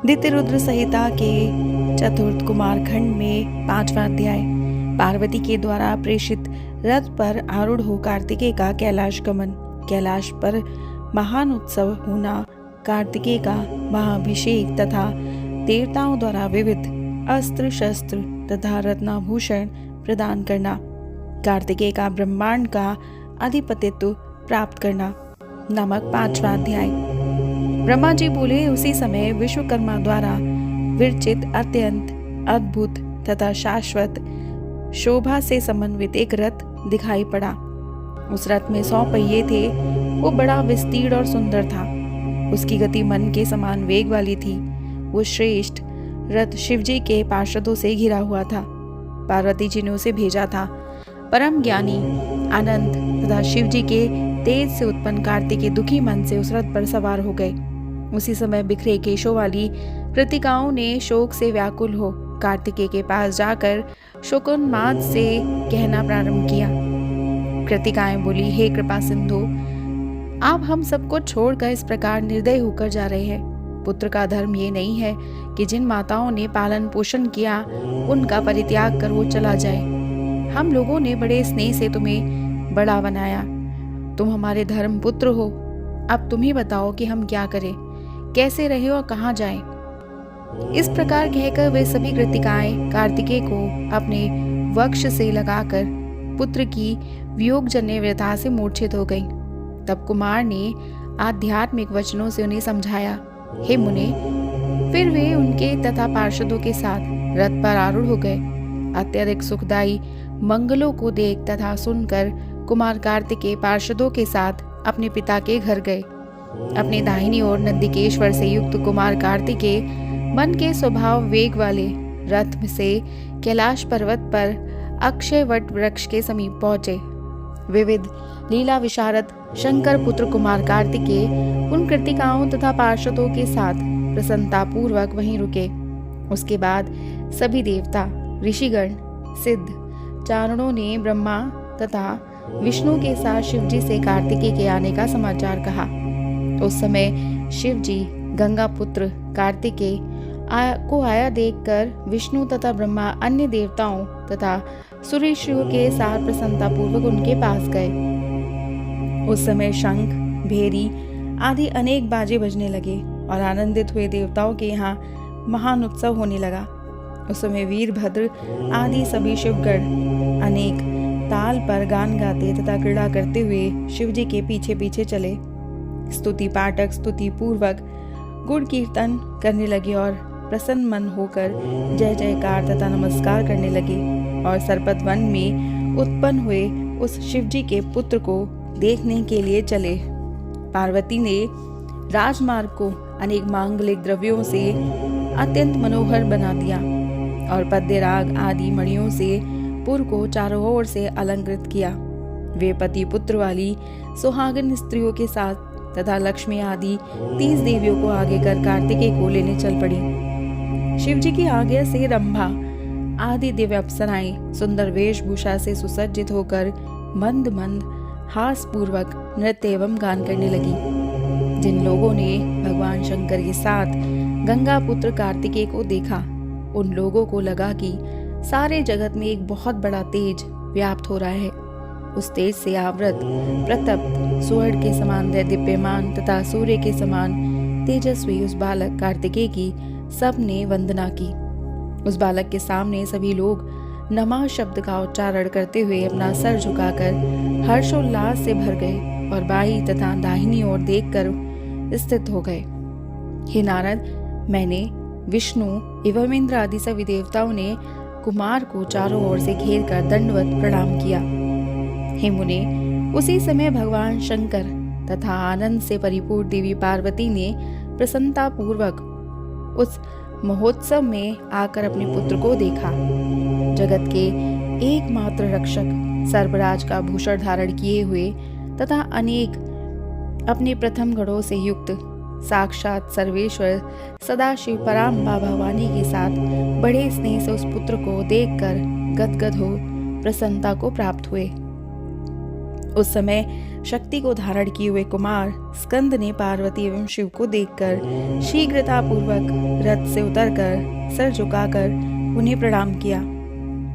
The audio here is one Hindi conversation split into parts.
दितिरुद्र संहिता के चतुर्थ कुमार खंड में 5वां अध्याय। पार्वती के द्वारा प्रेषित रथ पर आरूढ़ हो कार्तिकेय का कैलाश गमन, कैलाश पर महान उत्सव होना, कार्तिकेय का महाअभिषेक तथा देवताओं द्वारा विविध अस्त्र शस्त्र तथा रत्नाभूषण प्रदान करना, कार्तिकेय का ब्रह्मांड का अधिपतित्व प्राप्त करना नामक 5वां अध्याय। ब्रह्मा जी बोले, उसी समय विश्वकर्मा द्वारा विरचित अत्यंत अद्भुत तथा शाश्वत शोभा से समन्वित एक रथ दिखाई पड़ा। उस रथ में 100 पहिए थे। वो बड़ा विस्तीर्ण और सुंदर था। उसकी गति मन के समान वेग वाली थी। वो श्रेष्ठ रथ शिवजी के पार्षदों से घिरा हुआ था। पार्वती जी ने उसे भेजा था। परम ज्ञानी अनंत तथा शिवजी के तेज से उत्पन्न कार्तिकेय दुखी मन से उस रथ पर सवार हो गए। उसी समय बिखरे केशों वाली कृतिकाओं ने शोक से व्याकुल हो कार्तिकेय के पास जाकर शोकोन्माद से कहना प्रारंभ किया। कृतिकाएं बोली, हे कृपा सिंधु, आप हम सबको छोड़कर इस प्रकार निर्दय होकर जा रहे हैं। पुत्र का धर्म ये नहीं है कि जिन माताओं ने पालन पोषण किया उनका परित्याग कर वो चला जाए। हम लोगों ने बड़े स्नेह से तुम्हें बड़ा बनाया। तुम हमारे धर्म पुत्र हो। अब तुम ही बताओ कि हम क्या करें, कैसे रहे और कहाँ जाएं। इस प्रकार कहकर वे सभी कृतिकाएं कार्तिकेय को अपने वक्ष से लगाकर पुत्र की वियोगजन्य व्यथा से मूर्छित हो गईं। तब कुमार ने आध्यात्मिक वचनों से उन्हें समझाया। हे मुने, फिर वे उनके तथा पार्षदों के साथ रथ पर आरूढ़ हो गए। अत्यधिक सुखदायी मंगलों को देख तथा सुनकर कुमार कार्तिकेय पार्षदों के साथ अपने पिता के घर गए। अपने दाहिनी ओर नंदिकेश्वर से युक्त कुमार कार्तिकेय मन के स्वभाव वेग वाले रथ से कैलाश पर्वत पर अक्षय वट वृक्ष के समीप पहुंचे। विविध लीला विशारद शंकर पुत्र कुमार कार्तिकेय उन कृतिकाओं तथा पार्षदों के साथ प्रसन्नता पूर्वक वहीं रुके। उसके बाद सभी देवता, ऋषिगण, सिद्ध, चारणों ने ब्रह्मा तथा विष्णु के साथ शिवजी से कार्तिकेय के आने का समाचार कहा। उस समय शिवजी गंगा पुत्र कार्तिकेय को आया देखकर विष्णु तथा ब्रह्मा अन्य देवताओं तथा सुरऋषियों के साथ प्रसन्नता पूर्वक उनके पास गए। उस समय शंख, भेरी आदि अनेक बाजे बजने लगे और आनंदित हुए देवताओं के यहाँ महान उत्सव होने लगा। उस समय वीरभद्र आदि सभी शिवगण अनेक ताल पर गान गाते तथा क्रीड़ा करते हुए शिवजी के पीछे पीछे चले। स्तुति पाठक स्तुति पूर्वक गुण कीर्तन करने लगे और प्रसन्न मन होकर जय जयकार तथा नमस्कार करने लगे और सरपत वन में उत्पन्न हुए उस शिवजी के पुत्र को देखने के लिए चले। पार्वती ने राजमार्ग को अनेक मांगलिक द्रव्यों से अत्यंत मनोहर बना दिया और पद्य राग आदि मणियों से पुर को चारों ओर से अलंकृत किया। वे पति पुत्र वाली सुहागन स्त्रियों के साथ तथा लक्ष्मी आदि 30 देवियों को आगे कर कार्तिकेय को लेने चल पड़ी। शिवजी की आज्ञा से रंभा आदि दिव्य अप्सराएं सुंदर वेशभूषा से सुसज्जित होकर मंद मंद हास पूर्वक नृत्य एवं गान करने लगी। जिन लोगों ने भगवान शंकर के साथ गंगा पुत्र कार्तिकेय को देखा, उन लोगों को लगा कि सारे जगत में एक बहुत बड़ा तेज व्याप्त हो रहा है। उस तेज से आवृत प्रतप्त स्वर्ण के समान दीप्यमान तथा सूर्य के समान तेजस्वी उस बालक कार्तिकेय की सबने वंदना की। उस बालक के सामने सभी लोग नमः शब्द का उच्चारण करते हुए अपना सर झुकाकर हर्षोल्लास से भर गए और बाई तथा दाहिनी ओर देखकर स्थित हो गए। हे नारद, मैंने विष्णु एवं इंद्र आदि सभी देवताओं ने कुमार को चारों ओर से घेर कर दंडवत प्रणाम किया। हे मुने, उसी समय भगवान शंकर तथा आनंद से परिपूर्ण देवी पार्वती ने प्रसन्नता पूर्वक उस महोत्सव में आकर अपने पुत्र को देखा। जगत के एकमात्र रक्षक सर्पराज का भूषण धारण किए हुए तथा अनेक अपने प्रथम गणों से युक्त साक्षात सर्वेश्वर सदाशिव पराम्बा भवानी के साथ बड़े स्नेह से उस पुत्र को देखकर गदगद हो प्रसन्नता को प्राप्त हुए। उस समय शक्ति को धारण किए हुए कुमार स्कंद ने पार्वती एवं शिव को देखकर शीघ्रता पूर्वक रथ से उतरकर सर झुकाकर उन्हें प्रणाम किया।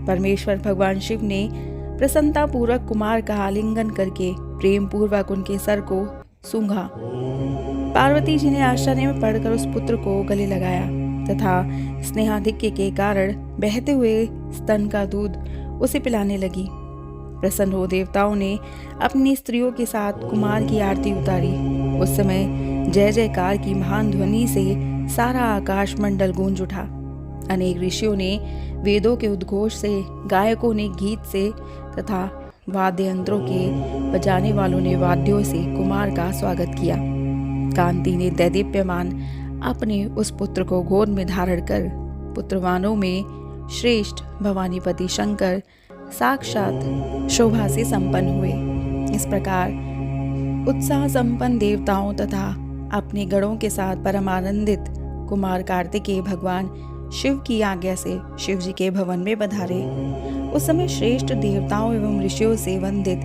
परमेश्वर भगवान शिव ने प्रसन्नता पूर्वक कुमार का आलिंगन करके प्रेम पूर्वक उनके सर को सूंघा। पार्वती जी ने आश्चर्य में पड़कर उस पुत्र को गले लगाया तथा स्नेहाधिक्य के कारण बहते हुए स्तन का दूध उसे पिलाने लगी। प्रसन्न हो देवताओं ने अपनी स्त्रियों के साथ कुमार की आरती उतारी। उस समय जय जयकार की महान ध्वनि से सारा आकाश मंडल गूंज उठा। अनेक ऋषियों ने वेदों के उद्घोष से, गायकों ने गीत से तथा वाद्य यंत्रों के बजाने वालों ने वाद्यों से कुमार का स्वागत किया। कांति ने दैदीप्यमान अपने उस पुत्र को गोद में धारण कर पुत्रवानों में श्रेष्ठ भवानीपति शंकर साक्षात शोभा से संपन्न हुए। इस प्रकार उत्साह संपन्न देवताओं तथा अपने गणों के साथ परम आनंदित कुमार कार्तिकेय भगवान शिव की आज्ञा से शिव जी के भवन में पधारे। उस समय श्रेष्ठ देवताओं एवं ऋषियों से वंदित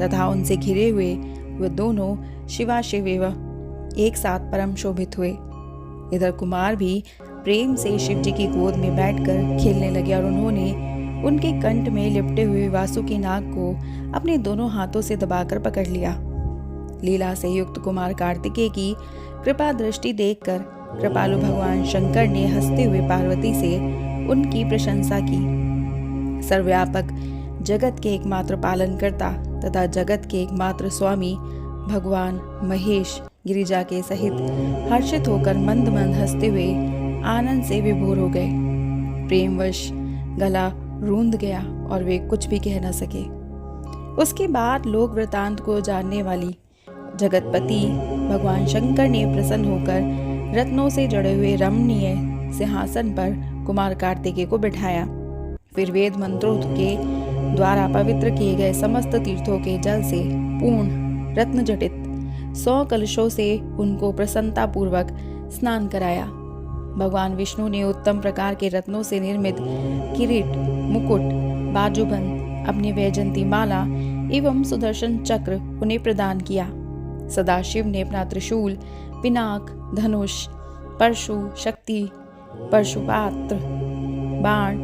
तथा उनसे घिरे हुए वे दोनों शिवाशिव एवं एक साथ परम शोभित हुए। इधर कुमार भी प्रेम से शिव जी की गोद में बैठकर खेलने लगे और उन्होंने उनके कंठ में लिपटे हुए वासुकी नाग को अपने दोनों हाथों से दबाकर पकड़ लिया। लीला से युक्त कुमार कार्तिकेय की कृपा दृष्टि देखकर कृपालु भगवान शंकर ने हंसते हुए पार्वती से उनकी प्रशंसा की। सर्वव्यापक जगत के एकमात्र पालनकर्ता तथा जगत के एकमात्र स्वामी भगवान महेश गिरिजा के सहित हर्षित होकर मंद मंद हंसते हुए आनंद से विभोर हो गए। प्रेमवश गला रूंध गया और वे कुछ भी कह न सके। उसके बाद लोक वृतांत को जानने वाली जगतपति भगवान शंकर ने प्रसन्न होकर रत्नों से जड़े हुए रमणीय सिंहासन पर कुमार कार्तिकेय को बिठाया। फिर वेद मंत्रों के द्वारा पवित्र किए गए समस्त तीर्थों के जल से पूर्ण रत्न जटित 100 कलशों से उनको प्रसन्नता पूर्वक स्नान कराया। भगवान विष्णु ने उत्तम प्रकार के रत्नों से निर्मित किरीट, मुकुट, बाजूबंद, अपनी वैजयंती माला एवं सुदर्शन चक्र उन्हें प्रदान किया। सदाशिव ने अपना त्रिशूल, पिनाक, धनुष, परशु, शक्ति, परशुपात्र, बाण,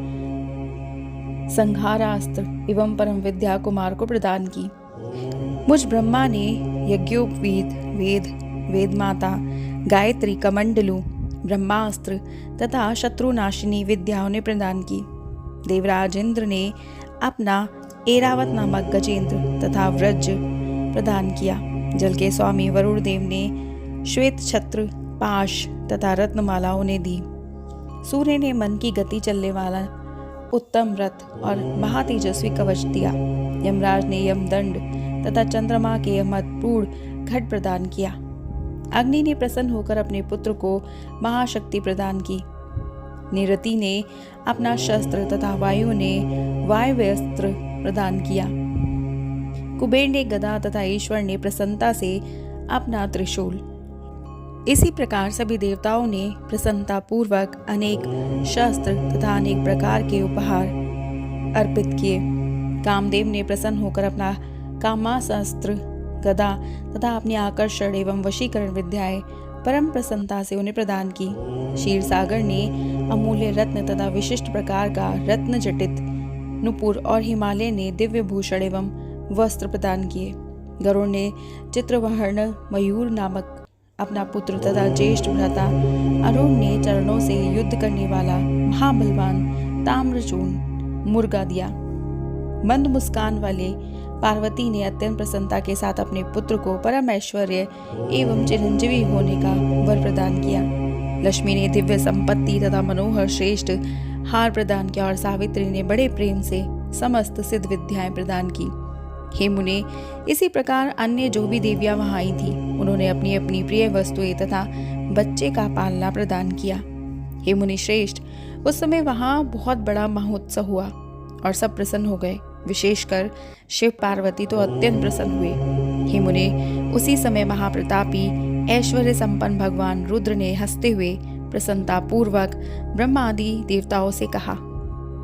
संहारास्त्र एवं परम विद्या कुमार को प्रदान की। मुझ ब्रह्मा ने यज्ञोपवीत, वेद, वेदमाता, गायत्री, कमंडलू, ब्रह्मास्त्र तथा शत्रुनाशिनी विद्या उन्हें प्रदान की। देवराज इंद्र ने अपना एरावत नामक गजेंद्र तथा व्रज प्रदान किया। जल के स्वामी वरुण देव ने श्वेत छत्र, पाश तथा रत्नमाला उन्हें दी। सूर्य ने मन की गति चलने वाला उत्तम रथ और महातेजस्वी कवच दिया। यमराज ने यमदंड तथा चंद्रमा के महत्वपूर्ण घट प्रदान किया। अग्नि ने प्रसन्न होकर अपने पुत्र को महाशक्ति प्रदान की। निरति ने अपना शस्त्र तथा वायु ने वायव्यस्त्र प्रदान किया। कुबेर ने गदा तथा ईश्वर ने प्रसन्नता से अपना त्रिशूल। इसी प्रकार सभी देवताओं ने प्रसन्नता पूर्वक अनेक शस्त्र तथा अनेक प्रकार के उपहार अर्पित किए। कामदेव ने प्रसन्न होकर अपना कामास्त्र, गदा तथा अपनी आकर्षण एवं वशीकरण विद्याएं परम प्रसन्नता से उन्हें प्रदान की। क्षीर सागर ने अमूल्य रत्न तथा विशिष्ट प्रकार का रत्न जटित नुपुर और हिमालय ने दिव्य भूषण एवं वस्त्र प्रदान किए। गरुड़ ने चित्रवर्ण मयूर नामक अपना पुत्र तथा ज्येष्ठ भ्राता अरुण ने चरणों से युद्ध करने वाला महाबलवान ताम्रचूर्ण मुर्गा दिया। मंद मुस्कान वाले पार्वती ने अत्यंत प्रसन्नता के साथ अपने पुत्र को परम ऐश्वर्य एवं चिरंजीवी होने का वर प्रदान किया। लक्ष्मी ने दिव्य संपत्ति तथा मनोहर श्रेष्ठ हार प्रदान किया और सावित्री ने बड़े प्रेम से समस्त सिद्ध विद्याएं प्रदान की। हे मुने, इसी प्रकार अन्य जो भी देवियां वहां आई थी उन्होंने अपनी अपनी प्रिय वस्तुएं तथा बच्चे का पालना प्रदान किया। हे मुनि श्रेष्ठ, उस समय वहां बहुत बड़ा महोत्सव हुआ और सब प्रसन्न हो गए। विशेषकर शिव पार्वती तो अत्यंत प्रसन्न हुए। हे मुने, उसी समय महाप्रतापी ऐश्वर्य संपन्न भगवान रुद्र ने हंसते हुए प्रसन्नता पूर्वक ब्रह्मा आदि देवताओं से कहा।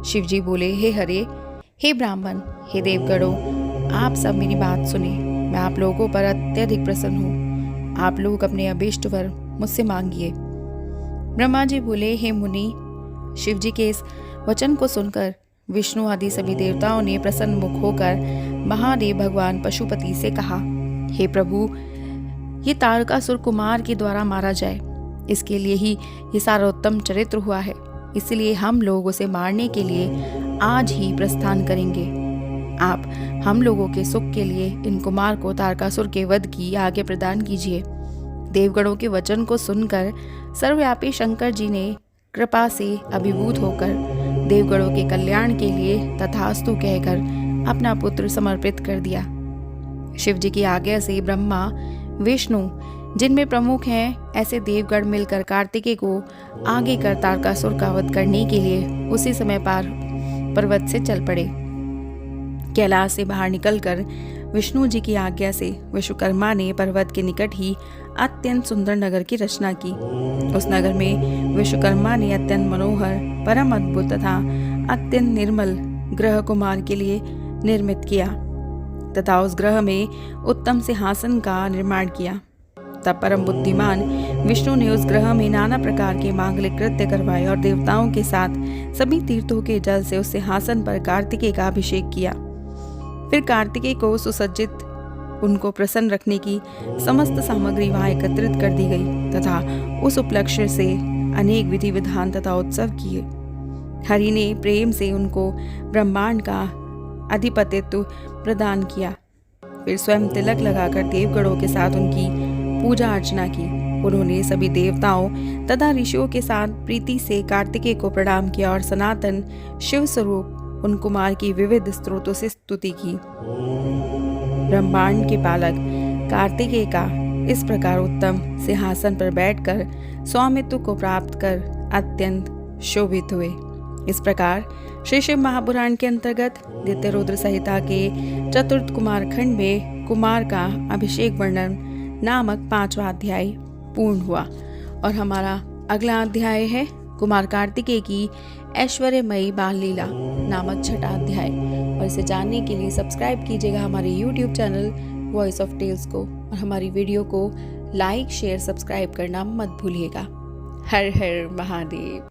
शिवजी बोले, हे हरे, हे ब्राह्मण, हे देवगणों, आप सब मेरी बात सुने। मैं आप लोगों पर अत्यधिक प्रसन्न हूँ। आप लोग अपने अभीष्ट वर मुझसे मांगिए। ब्रह्मा जी बोले, हे मुनि, शिव जी के इस वचन को सुनकर विष्णु आदि सभी देवताओं ने प्रसन्न मुख होकर महादेव भगवान पशुपति से कहा, हे प्रभु, ये तारकासुर कुमार के द्वारा मारा जाए, इसके लिए ही ये सारा उत्तम चरित्र हुआ है। इसलिए हम लोग उसे मारने के लिए आज ही प्रस्थान करेंगे। आप हम लोगों के सुख के लिए इन कुमार को तारकासुर के वध की आज्ञा प्रदान कीजिए। देवगणों के वचन को सुनकर सर्वव्यापी शंकर जी ने कृपा से अभिभूत होकर देवगणों के कल्याण के लिए तथास्तु कहकर अपना पुत्र समर्पित कर दिया। शिव जी की आज्ञा से ब्रह्मा, विष्णु, जिनमें प्रमुख हैं ऐसे देवगण मिलकर कार्तिकेय को आगे कर तारकासुर का वध करने के लिए उसी समय पर्वत से चल पड़े। कैलाश से बाहर निकलकर विष्णु जी की आज्ञा से विश्वकर्मा ने पर्वत के निकट ही अत्यंत सुंदर नगर की रचना की। उस नगर में विश्वकर्मा ने अत्यंत मनोहर, परम अद्भुत तथा अत्यंत निर्मल ग्रह कुमार के लिए निर्मित किया तथा उस ग्रह में उत्तम सिंहासन का निर्माण किया। तब परम बुद्धिमान विष्णु ने उस ग्रह में नाना प्रकार के मांगलिक कृत्य करवाए और देवताओं के साथ सभी तीर्थों के जल से उस सिंहासन पर कार्तिकेय का अभिषेक किया। फिर कार्तिकेय को सुसज्जित, उनको प्रसन्न रखने की समस्त सामग्री वहां एकत्रित कर दी गई तथा उस उपलक्ष्य से अनेक विधि विधान तथा उत्सव किए। हरि ने प्रेम से उनको ब्रह्मांड का अधिपतित्व प्रदान किया। फिर स्वयं तिलक लगाकर देवगणों के साथ उनकी पूजा अर्चना की। उन्होंने सभी देवताओं तथा ऋषियों के साथ प्रीति से कार्तिकेय को प्रणाम किया और सनातन शिव स्वरूप उन कुमार की विविध स्त्रोतों से स्तुति की। ब्रह्मांड के पालक कार्तिकेय का इस प्रकार उत्तम सिंहासन पर बैठकर स्वामित्व को प्राप्त कर अत्यंत शोभित हुए। इस प्रकार श्री शिव महापुराण के अंतर्गत दैत्य रुद्र संहिता के चतुर्थ कुमार खंड में कुमार का अभिषेक वर्णन नामक 5वां अध्याय पूर्ण हुआ और हमारा अगला अध्याय है कुमार कार्तिकेय की ऐश्वर्यमयी बाल लीला नामक 6वां अध्याय। और इसे जानने के लिए सब्सक्राइब कीजिएगा हमारे YouTube channel voice of tales को और हमारी वीडियो को लाइक, शेयर, सब्सक्राइब करना मत भूलिएगा। हर हर महादेव।